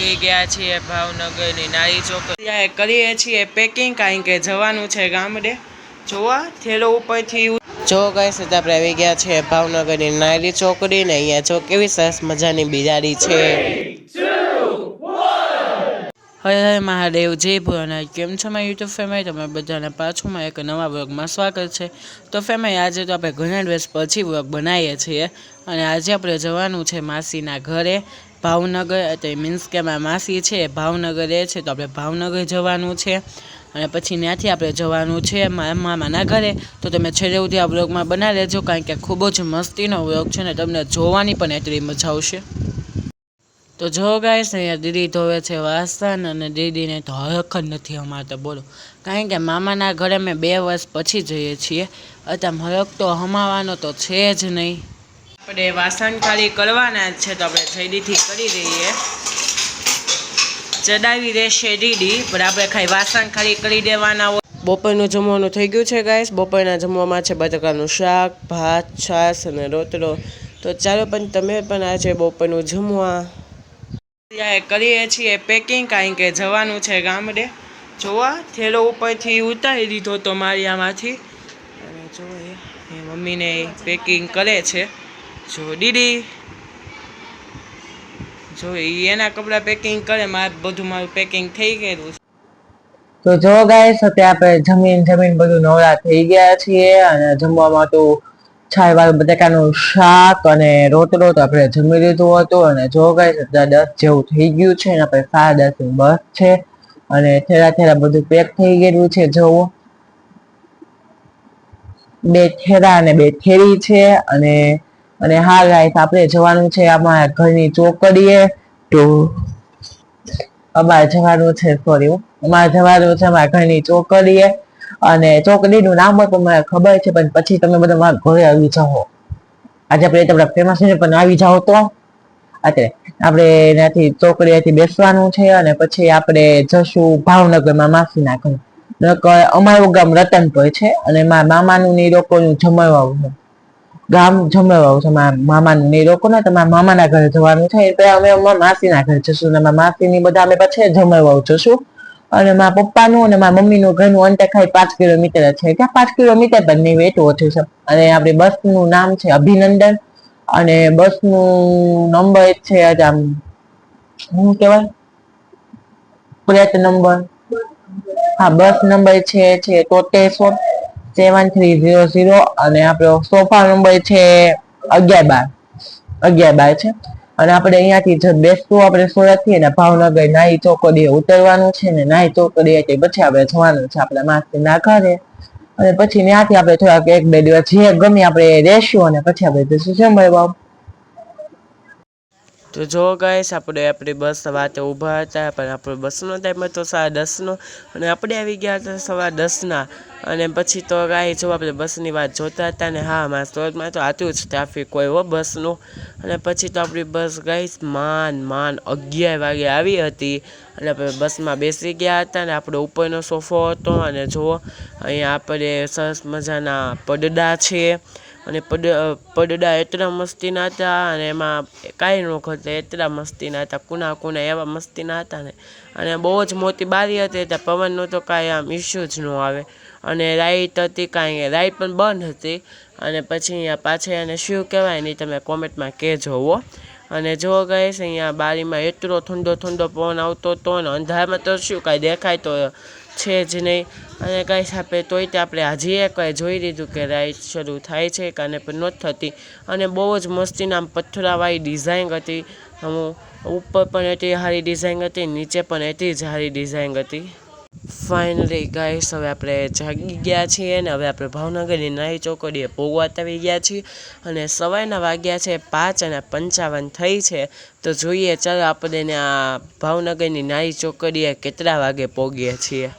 આવી ગયા છીએ ભાવનગરની નારી ચોકડી કરીએ છીએ પેકિંગ, કારણ કે જવાનું છે ગામડે. જોવા થેલો ઉપરથી જો ગાઈસ આપણે આવી ગયા છીએ ભાવનગરની નારી ચોકડી ને અહીંયા જો કેવી સરસ મજાની બિલાડી છે. હરે હરે મહાદેવ, જય ભોળાનાથ. કેમ છો મારી યુટ્યુબ ફેમિલી? તમે બધાને પાછુંમાં એક નવા વ્લોગમાં સ્વાગત છે. તો ફેમિલી આજે તો આપણે ઘણા દિવસ પછી વ્લોગ બનાવીએ છીએ અને આજે આપણે જવાનું છે માસીના ઘરે ભાવનગર. તો મીન્સ કે મારા માસી છે ભાવનગર રહે છે, તો આપણે ભાવનગર જવાનું છે અને પછી ત્યાંથી આપણે જવાનું છે મામાના ઘરે. તો તમે છેલ્લે સુધી આ વ્લોગમાં બનાવી લેજો, કારણ કે ખૂબ જ મસ્તીનો વ્લોગ છે ને તમને જોવાની પણ એટલી મજા આવશે. તો જો ગાઈસ અહીંયા દીદી ધોવે છે વાસણ અને દીદીને તો હરખ જ નથી અમારે બોલો, કારણ કે મામાના ઘરે અમે 2 વર્ષ પછી જઈએ છીએ. અત્યારે હરખ તો હમાવાનો તો છે જ નહીં. આપણે વાસણ ખાલી કરવાના જ છે, તો આપણે જલ્દીથી કરી દઈએ. ચડાવી રહેશે દીદી, પણ આપણે ખાલી વાસણ ખાલી કરી દેવાના હોય. બપોરનું જમવાનું થઈ ગયું છે ગાઈસ. બપોરના જમવામાં છે બટાકાનું શાક, ભાત, છાશ અને રોટલો. તો ચાલો પણ તમે પણ આજે બપોરનું જમવા કરીએ છીએ પેકિંગ, કારણ કે જવાનું છે ગામડે. જોવા થેલો ઉપરથી ઉતારી દીધો તો મારિયામાંથી, અને જો એ મમ્મીને પેકિંગ કરે છે. જો દીદી જો એના કપડાં પેકિંગ કરે, મારું પેકિંગ થઈ ગયેલું. તો જો ગાઈસ અત્યારે આપણે જમીન બધું નવરા થઈ ગયા છીએ અને જમવામાં તો છાલવાળું બટાકાનું શાક અને રોટલો તો આપણે જમી લીધું હતું. અને જો ગાઈસ અત્યારે 10 જેવું થઈ ગયું છે અને આપણે 10:30 બસ છે અને થેલા બધું પેક થઈ ગયેલું છે. જોવો 2 થેલા અને 2 થેલી છે. અને હા ગાઈસ આપણે જવાનું છે અમારા ઘરની ચોકડીએ. તો અમારે જવાનું છે અમારા ઘરની ચોકડીએ, અને ચોકડીનું નામ તો મને ખબર છે, પણ પછી તમે બધા મારા ઘરે આવી જાઓ. આજે આપણે ફેમસ પણ આવી જાઓ. તો આપણે ત્યાંથી ચોકડીએથી બેસવાનું છે અને પછી આપણે જશું ભાવનગરમાં માસીના ઘરે. અમારું ગામ રતનપર છે અને મારા મામાનું ને લોકોનું જમણવાળું છે ગામ. જમણવાળું છે મારા મામાનું ને લોકો ને, તમારા મામાના ઘરે જવાનું છે. એટલે અમે અમારા માસીના ઘરે જશું અને મારા માસીની બધા અમે પછી જમણવાળું જશું. અને મારા પપ્પાનું અને મારા મમ્મીનું ઘરનું અંતર ખાલી 5 કિલોમીટર છે. ક્યાં 5 કિલોમીટર પણ નહીં, એટલું ઓછું છે. અને આપણી બસનું નામ છે અભિનંદન અને બસનું નંબર છે આમ શું કહેવાય, પ્લેટ નંબર, હા બસ નંબર છે 73 7300 અને આપણો સોફા નંબર છે 1112 છે. અને આપણે અહીંયાથી બેસતું આપણે સુરતથી ને ભાવનગર નાઈ ચોકડીએ ઉતરવાનું છે ને નાઈ ચોકડીએથી પછી આપણે જવાનું છે આપણા માસીના ઘરે. અને પછી ત્યાંથી આપણે થોડાક 1-2 દિવસ જે ગમે આપણે રહેશું અને પછી આપણે જઈશું જમણવાર. તો જો ગાઈસ આપણી બસ વાતે ઊભા હતા, પણ આપણો બસનો ટાઈમ હતો 10:30નો અને આપણે આવી ગયા હતા 10:15ના. અને પછી તો ગાઈ જો આપણે બસની વાત જોતા હતા ને હા મારા સ્ટોરમાં તો આટલું જ ટ્રાફિક હોય બસનું. અને પછી તો આપણી બસ ગાઈસ માંડ 11 વાગે આવી હતી અને આપણે બસમાં બેસી ગયા હતા ને આપણો ઉપરનો સોફો હતો. અને જુઓ અહીંયા આપણે સરસ મજાના પડદા છે અને પડદા એટલા મસ્તીના હતા અને એમાં કાંઈ ન ઘટે એટલા મસ્તીના હતા. કુના એવા મસ્તીના હતા ને, અને બહુ જ મોટી બારી હતી એટલે પવનનો તો કાંઈ આમ ઇશ્યુ જ ન આવે. અને લાઇટ હતી, કાંઈ લાઇટ પણ બંધ હતી. અને પછી અહીંયા પાછળ એને શું કહેવાય નહીં તમે કોમેન્ટમાં કહેજો. અને જો ગાઈસ અહીંયા બારીમાં એટલો ઠંડો પવન આવતો હતો ને અંધારામાં તો શું કાંઈ દેખાય તો છે જ નહીં. અને ગાઈસ આપણે હજી એકવાર જોઈ લીધું કે લાઇટ શરૂ થાય છે કે આને પણ નથી થતી. અને બહુ જ મસ્તીના આમ પથ્થરાવાળી ડિઝાઇન હતી. ઉપર પણ એટલી સારી ડિઝાઇન હતી, નીચે પણ એટલી જ સારી ડિઝાઇન હતી. ફાઇનલી ગાઈસ હવે આપણે જાગી ગયા છીએ ને હવે આપણે ભાવનગરની નાઈ ચોકડીએ પોગવાત આવી ગયા છીએ. અને સવારના વાગ્યા છે 5:55 થઈ છે. તો જોઈએ ચાલો આપણે આ ભાવનગરની નાઈ ચોકડીએ કેટલા વાગે પહોંચીએ છીએ.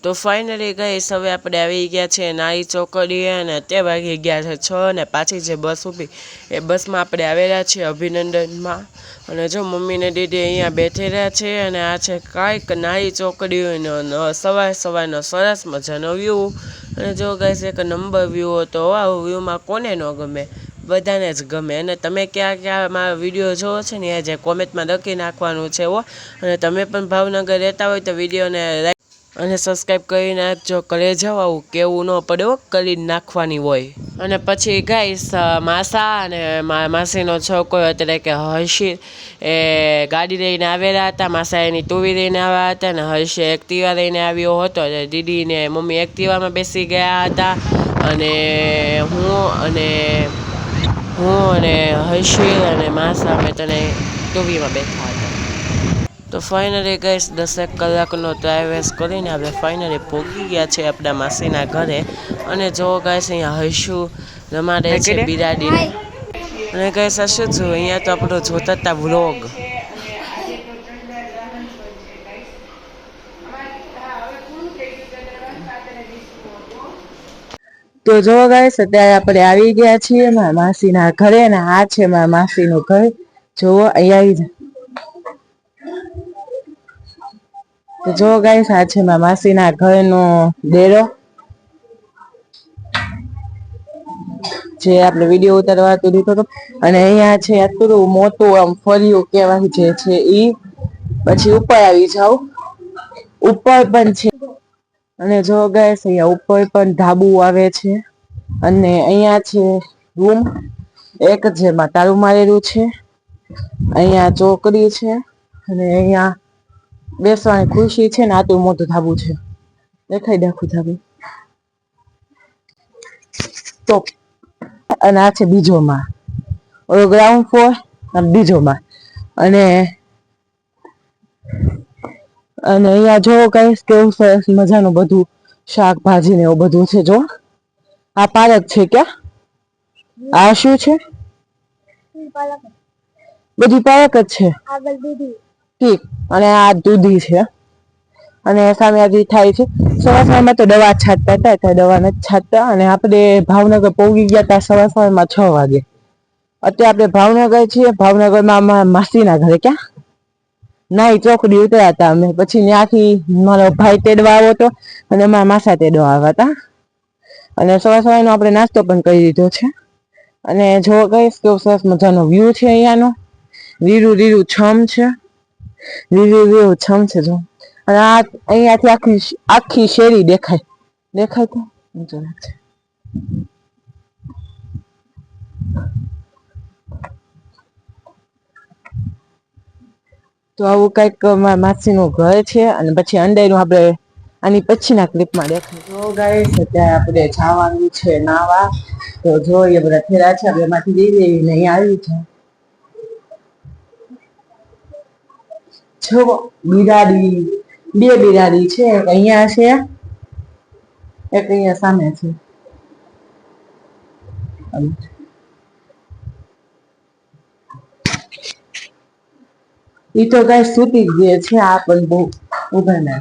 તો ફાઇનલી ગાઈસ હવે આપણે આવી ગયા છીએ નાઈ ચોકડીએ અને તે વાગી ગયા છે 6 અને પાછી જે બસ ઊભી એ બસમાં આપણે આવેલા છીએ અભિનંદનમાં. અને જો મમ્મીને દીદી અહીંયા બેઠેલા છે અને આ છે કાંઈક નાઈ ચોકડીનો સવારનો સરસ મજાનો વ્યૂ. અને જો ગાઈસ એક નંબર વ્યૂ હતો. આવો વ્યૂમાં કોને ન ગમે. બધાને જ ગમે. અને તમે ક્યાં ક્યાં મારો વિડીયો જોવો છો ને એ જે કોમેન્ટમાં લખી નાખવાનું છે હો. અને તમે પણ ભાવનગર રહેતા હોય તો વિડીયોને લાઈક અને સબસ્ક્રાઈબ કરી નાખજો. કરે જાવ આવું કેવું ન પડે હો, કરી નાખવાની હોય. અને પછી ગાઈસ માસા અને માસીનો છોકરો એટલે કે હર્ષિત એ ગાડી લઈને આવેલા હતા. માસા એની ટુવી લઈને આવ્યા હતા અને હર્ષે એક્ટિવા લઈને આવ્યો હતો. દીદી ને મમ્મી એક્ટિવામાં બેસી ગયા હતા અને હું અને હર્ષિત અને માસા અમે તને ટુવીમાં બેઠા હતા. તો ફાઇનલી ગાઈસ 10 કલાકનો ટ્રાવેલ્સ કરીને આપણે ફાઇનલી પહોંચી ગયા છે આપણા માસીના ઘરે. અને જો ગાઈસ અહીંયા હર્ષુ રમાડે છે બિરાડીને. અને ગાઈસ આ શું જો અહીંયા તો આપણો જોતા હતા વ્લોગ. તો જો ગાઈસ અત્યારે આપણે આવી ગયા છીએ મારા માસીના ઘરે. ને આ છે મારા માસીનું ઘર. જો અહીંયા આવી જાય. તો જો ગાઈસ આ છે મારા માસીના ઘરનો ડેરો, જે આપણે વિડીયો ઉતારવા તો દીધો હતો. અને અહીંયા છે આટલું મોટું આમ ફર્યું કહેવાય જે છે ઈ. પછી ઉપર આવી જાવ, ઉપર પણ છે. અને જો ગાઈસ અહીંયા ઉપર પણ ધાબુ આવે છે. અને અહીંયા છે રૂમ એક જેમાં તાળું મારેલું છે. અહીંયા ચોકડી છે અને અહીંયા બેસવાની ખુરશી છે ને આટલું મોટું ધાબુ છે. દેખાઈ દાખું ધાબુ. તો અને આ છે બીજો માળ, ઓલો ગ્રાઉન્ડ ફ્લોર અને બીજો માળ. અને અહીંયા જો ગાઈસ કેવું સરસ મજાનું બધું શાકભાજી ને એવું બધું છે. જો આ પાલક છે. ક્યાં આ શું છે? બધી પાલક જ છે. ઠીક. અને આ દૂધી છે. અને સામે આજે થાય છે સવારમાં તો દવા છાંટતા હતા, ત્યાં દવા નથી છાંટતા. અને આપણે ભાવનગર પહોંચી ગયા હતા સવારમાં 6 વાગે. અત્યારે આપણે ભાવનગર છીએ. ભાવનગરમાં અમારા માસીના ઘરે. ક્યાં નાઈ ચોકડી ઉતર્યા હતા અમે. પછી ત્યાંથી મારો ભાઈ તેડવા આવ્યો હતો અને મારા માસા તેડવા આવ્યા હતા. અને સવારનો આપણે નાસ્તો પણ કરી દીધો છે. અને જો કહીશ કેવો સરસ મજાનો વ્યૂ છે અહીંયાનો. લીલું લીલું છમ છે, લીલું લીલું છમ છે. જો અને આ અહીંયાથી આખી શેરી દેખાય. દેખાય તો આવું કઈક માસીનું ઘર છે. અને પછી અંદરનું આપણે આની પછીના ક્લિપમાં દેખાય. જો ગાઈસ અત્યારે આપણે જવાનું છે નાવા. તો જો એ બધા થેલા છે આપણે એમાંથી લઈ લઈને અહીંયા આવી છે. જો બિરાડી, બે બિરાડી છે. એક અહીંયા છે, એક અહીંયા સામે છે. ઈ તો ગાય સૂતી ગઈ છે. આ પણ બહુ ઉભા ના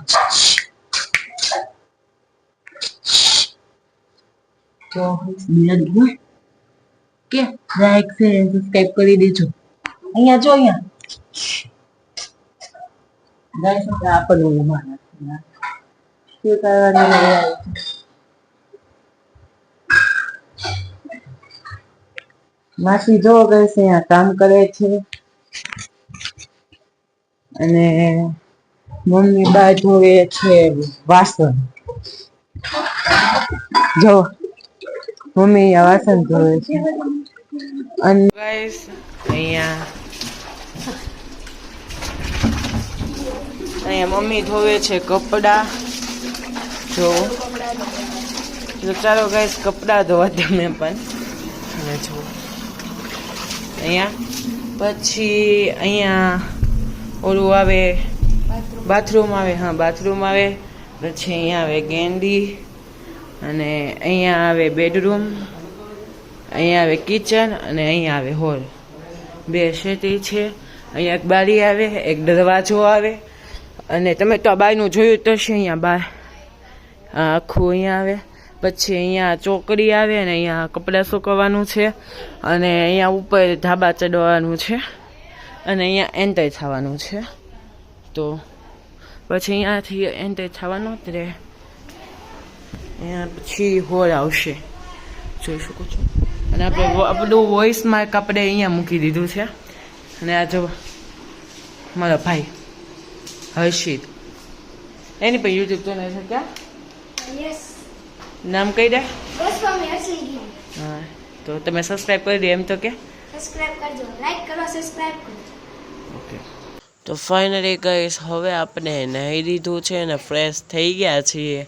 જો બિરાડી કે લાઈક છે સબસ્ક્રાઇબ કરી દેજો. અહીંયા જો અહીંયા ગાઈસ આ પણ ઉભા ના શું કરવાનું. માસી જો ગઈ છે અહીંયા કામ કરે છે. અને મમ્મી બા ધોવે છે વાસણ. જો મમ્મી આ વાસણ ધોવે છે. અને ગાઈસ અહીંયા મમ્મી ધોવે છે કપડા. જો ચાલો ગાઈસ કપડા ધોવા તમે પણ. અને જો અહીંયા પછી અહીંયા ઓલું આવે બાથરૂમ આવે. હા બાથરૂમ આવે. પછી અહીંયા આવે ગેંડી. અને અહીંયા આવે બેડરૂમ. અહીંયા આવે કિચન. અને અહીંયા આવે હોલ. બે શેટી છે. અહીંયા એક બારી આવે, એક દરવાજો આવે. અને તમે તો આ બારનું જોયું તો છે. અહીંયા બાર આખું અહીંયા આવે. પછી અહીંયા ચોકડી આવે. અને અહીંયા કપડાં સુકવવાનું છે. અને અહીંયા ઉપર ધાબા ચડવાનું છે. અને અહીંયા એન્ટર થવાનું છે. તો પછી અહીંયાથી એન્ટર થવાનું જ રહે. અહીંયા પછી હોલ આવશે, જોઈ શકો છો. અને આપણું વોઇસ માર્ક આપણે અહીંયા મૂકી દીધું છે. અને આ જો મારો ભાઈ હર્ષિત, એની પણ યુટ્યુબ ચેનલ છે. ક્યાં નામ કહી દે? હા, તો તમે સબસ્ક્રાઈબ કરી દો. એમ તો કે સબસ્ક્રાઇબ કરજો, લાઈક કરો, સબસ્ક્રાઇબ કરજો. ઓકે. તો ફાઇનલી ગાઈસ હવે આપણે નાહી દીધું છે અને ફ્રેશ થઈ ગયા છીએ.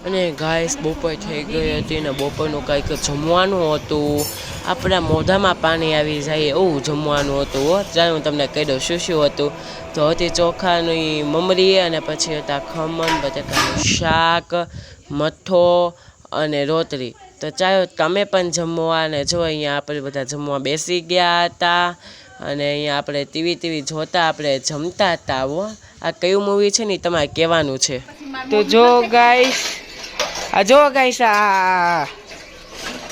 અને ગાઈસ બપોર થઈ ગઈ હતી ને બપોરનું કાંઈક જમવાનું હતું. આપણા મોઢામાં પાણી આવી જાય એવું જમવાનું હતું. ચાલો હું તમને કહી દઉં શું શું હતું. તો હતી ચોખાની મમરી અને પછી હતા ખમણ, બટાકાનું શાક, મઠો અને રોટલી. તો ચાલો તમે પણ જમવા. અને જો અહીંયા આપણે બધા જમવા બેસી ગયા હતા. અને અહીંયા આપણે ટીવી જોતા આપણે જમતા હતા. આ કયું મૂવી છે ને તમારે કહેવાનું છે. તો જો ગાઈસ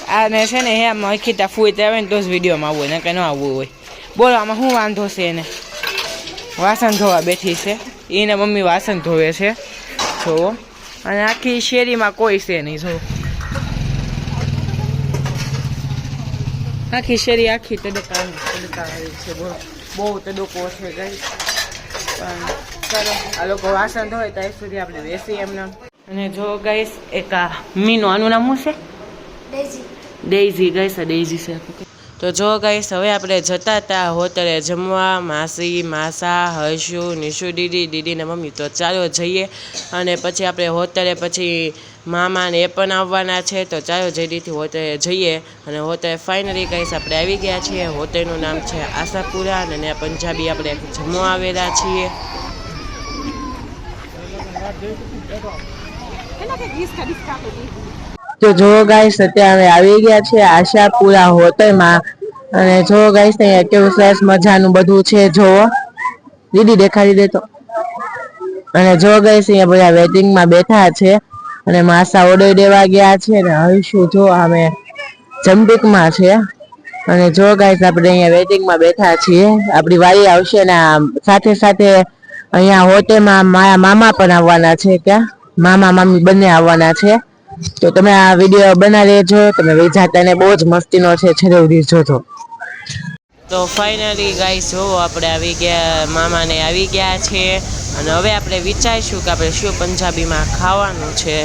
આને છે ને હે મખીતા ફૂઈ આવે ને તો જ વિડીયોમાં આવવું હોય ને કંઈ ન આવવું હોય. બોલો આમાં શું વાંધો છે એને? વાસણ ધોવા બેઠી છે. એને મમ્મી વાસણ ધોવે છે જોવો. અને આખી શેરીમાં કોઈ છે નહીં જો. આખી શેરી આખી તડકા છે. બહુ તડકો છે ગાઈસ. પણ ચાલો આ લોકો વાસણ ધોય ત્યાં સુધી આપણે બેસી એમને. અને જો ગાઈસ એક આ મીનું, આનું નામ શું છે? ડેઇઝી ગાઈસ, આ ડેઇઝી છે. તો જો ગાઈસ હવે આપણે જતા હતા હોટલે જમવા. માસી, માસા, હર્ષુ, નિશુ દીદી ને મમ્મી. તો ચાલો જઈએ. અને પછી આપણે હોટલે પછી મામા ને એ પણ આવવાના છે. તો ચાલો જલ્દીથી હોટલે જઈએ. અને હોટલે ફાઇનલી ગાઈસ આપણે આવી ગયા છીએ. હોટલનું નામ છે આશાપુરા અને પંજાબી આપણે જમવા આવેલા છીએ. તો જો ગાઈસ અત્યારે આવી ગયા છે આશાપુરા હોટલમાં. અને જો ગાઈસ અહીંયા કેવું સરસ મજાનું બધું છે. જોવો દીદી દેખાડી દે તો. અને જો ગાઈસ અહીંયા બધા વેટિંગમાં બેઠા છે. અને માસા ઓર્ડર દેવા ગયા છે. ને હર્ષુ જો અમે જમ્પિંગમાં છે. અને જો ગાઈસ આપણે અહીંયા વેટિંગમાં બેઠા છીએ. આપણી વારી આવશે ને સાથે સાથે અહીંયા હોટલમાં મારા મામા પણ આવવાના છે. ક્યાં મામા મામી બંને આવવાના છે. તો તમે આ વિડીયો બનાવી લેજો. તમે વેચાતા ને બહુ જ મસ્તીનો છે. છેલ્લે સુધી જોજો. તો ફાઇનલી ગાઈસ જો આપણે આવી ગયા, મામાને આવી ગયા છે. અને હવે આપણે વિચારીશું કે આપણે શું પંજાબીમાં ખાવાનું છે.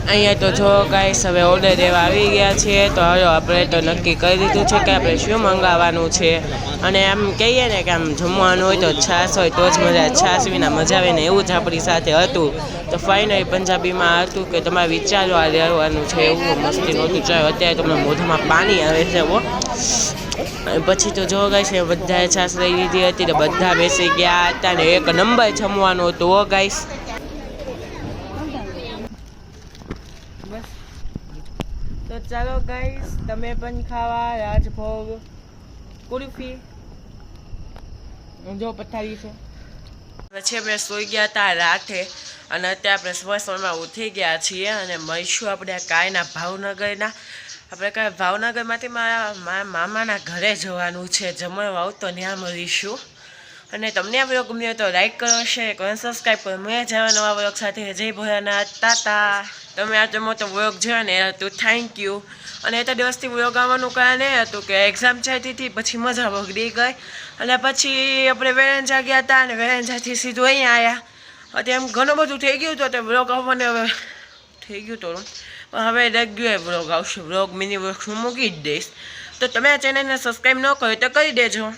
અહીંયા તો જો ગાઈસ હવે ઓર્ડર દેવા આવી ગયા છીએ. તો હવે આપણે તો નક્કી કરી દીધું છે કે આપણે શું મંગાવવાનું છે. અને આમ કહીએ ને કે આમ જમવાનું હોય તો છાશ હોય તો જ મજા. છાશ વિના મજા આવે ને એવું જ આપણી સાથે હતું. તો ફાઇનલી પંજાબીમાં હતું કે તમારે વિચારવા લેવાનું છે. એવું મસ્તી નહોતું. ચાલો અત્યારે તમને મોઢામાં પાણી આવે છે. પછી તો જો ગાઈસ એ બધાએ છાશ લઈ લીધી હતી. તો બધા બેસી ગયા હતા ને એક નંબર જમવાનું હતું. ગાઈસ તો ચાલો ગાઈસ તમે પણ ખાવા. રાજભોગ કુલ્ફી જો પથારી છે. પછી આપણે સૂઈ ગયા હતા રાતે. અને અત્યારે આપણે સવારમાં ઉઠી ગયા છીએ. અને મળીશું આપણે કાંઈના ભાવનગરના. આપણે કાંઈ ભાવનગરમાંથી મારા મામાના ઘરે જવાનું છે જમણવા. તો ત્યાં મળીશું. અને તમને આ વ્લોગ ગમ્યો તો લાઈક કરો, શેર કરો, સબસ્ક્રાઈબ કરો. મેં જવા નવા વ્લોગ સાથે. જય ભોળાનાથ, તાતા. તમે આ મોટો વ્લોગ જોયો ને તો થેન્ક યુ. અને એટલા દિવસથી વ્લોગ આવવાનું કારણ એ હતું કે એક્ઝામ ચાલતી હતી. પછી મજા બગડી ગઈ. અને પછી આપણે વેરેંજા ગયા હતા. અને વેરેંજાથી સીધું અહીંયા આવ્યા. અત્યારે એમ ઘણું બધું થઈ ગયું હતું. તો વ્લોગ આવવાને હવે થઈ ગયું હતું. પણ હવે રેગ્યુલર વ્લોગ આવશે. વ્લોગ મિની વ્લોગ હું મૂકી જ દઈશ. તો તમે આ ચેનલને સબસ્ક્રાઈબ ન કરો તો કરી દેજો.